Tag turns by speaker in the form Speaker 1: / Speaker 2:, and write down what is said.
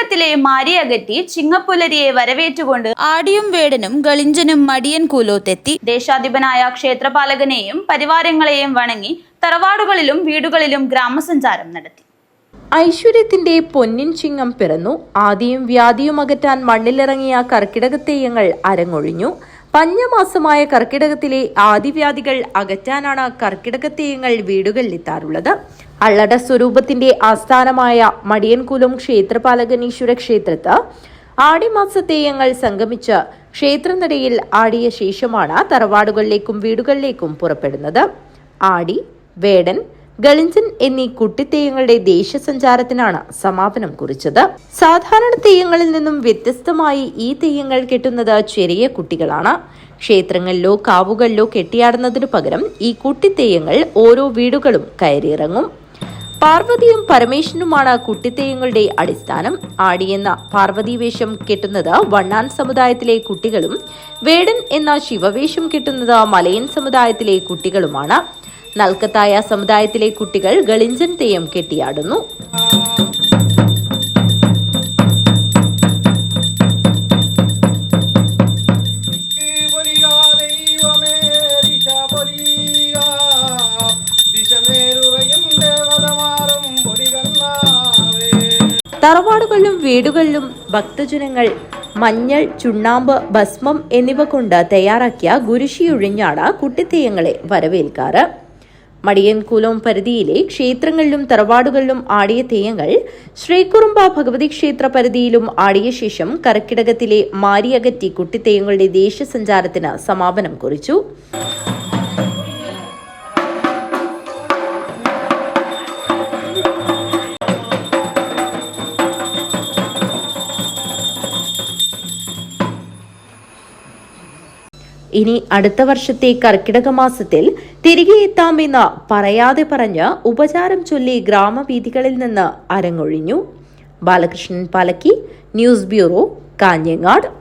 Speaker 1: കർക്കിടകത്തിലെ മാരി അകറ്റി ചിങ്ങപ്പുലരിയെ വരവേറ്റുകൊണ്ട് ആടിയും വേടനും ഗളിഞ്ചനും മടിയൻ കൂലോത്തെത്തി. ദേശാധിപനായ ക്ഷേത്രപാലകനെയും പരിവാരങ്ങളെയും വണങ്ങി തറവാടുകളിലും വീടുകളിലും ഗ്രാമസഞ്ചാരം നടത്തി.
Speaker 2: ഐശ്വര്യത്തിന്റെ പൊന്നിൻ ചിങ്ങം പിറന്നു. ആദിയും വ്യാധിയും അകറ്റാൻ മണ്ണിലിറങ്ങിയ കർക്കിടകത്തെയ്യങ്ങൾ അരങ്ങൊഴിഞ്ഞു. പഞ്ഞമാസമായ കർക്കിടകത്തിലെ ആദിവ്യാധികൾ അകറ്റാനാണ് കർക്കിടകത്തെയ്യങ്ങൾ വീടുകളിലെത്താറുള്ളത്. അള്ളട സ്വരൂപത്തിന്റെ ആസ്ഥാനമായ മടിയൻകുലം ക്ഷേത്രപാലകനീശ്വര ക്ഷേത്രത്ത് ആടിമാസത്തെയ്യങ്ങൾ സംഗമിച്ച് ക്ഷേത്രനടയിൽ ആടിയ ശേഷമാണ് തറവാടുകളിലേക്കും വീടുകളിലേക്കും പുറപ്പെടുന്നത്. ആടി, വേടൻ, ഗളിഞ്ചൻ എന്നീ കുട്ടിത്തെയ്യങ്ങളുടെ ദേശസഞ്ചാരത്തിനാണ് സമാപനം കുറിച്ചത്. സാധാരണ തെയ്യങ്ങളിൽ നിന്നും വ്യത്യസ്തമായി ഈ തെയ്യങ്ങൾ കെട്ടുന്നത് ചെറിയ കുട്ടികളാണ്. ക്ഷേത്രങ്ങളിലോ കാവുകളിലോ കെട്ടിയാടുന്നതിനു പകരം ഈ കുട്ടിത്തെയ്യങ്ങൾ ഓരോ വീടുകളും കയറിയിറങ്ങും. പാർവതിയും പരമേശ്വരനുമാണ് കുട്ടിത്തെയ്യങ്ങളുടെ അടിസ്ഥാനം. ആടിയെന്ന പാർവതി വേഷം കെട്ടുന്നത് വണ്ണാൻ സമുദായത്തിലെ കുട്ടികളും വേടൻ എന്ന ശിവവേഷം കെട്ടുന്നത് മലയൻ സമുദായത്തിലെ കുട്ടികളുമാണ്. നൽക്കത്തായ സമുദായത്തിലെ കുട്ടികൾ ഗളിഞ്ചൻ തെയ്യം കെട്ടിയാടുന്നു. തറവാടുകളിലും വീടുകളിലും ഭക്തജനങ്ങൾ മഞ്ഞൾ, ചുണ്ണാമ്പ്, ഭസ്മം എന്നിവ കൊണ്ട് തയ്യാറാക്കിയ ഗുരുശിയൊഴിഞ്ഞാണ് കുട്ടിത്തെയ്യങ്ങളെ വരവേൽക്കാറ്. മടിയൻകുലം പരിധിയിലെ ക്ഷേത്രങ്ങളിലും തറവാടുകളിലും ആടിയ തെയ്യങ്ങൾ ശ്രീകുറുമ്പ ഭഗവതി ക്ഷേത്ര പരിധിയിലും ആടിയ ശേഷം കർക്കിടകത്തിലെ മാരിയകറ്റി കുട്ടിത്തെയ്യങ്ങളുടെ ദേശസഞ്ചാരത്തിന് സമാപനം കുറിച്ചു. ഇനി അടുത്ത വർഷത്തെ കർക്കിടക മാസത്തിൽ തിരികെ എത്താമെന്ന് പറയാതെ പറഞ്ഞ് ഉപചാരം ചൊല്ലി ഗ്രാമവീഥികളിൽ നിന്ന് അരങ്ങൊഴിഞ്ഞു. Balakrishnan Palakki, news bureau, Kanhangad.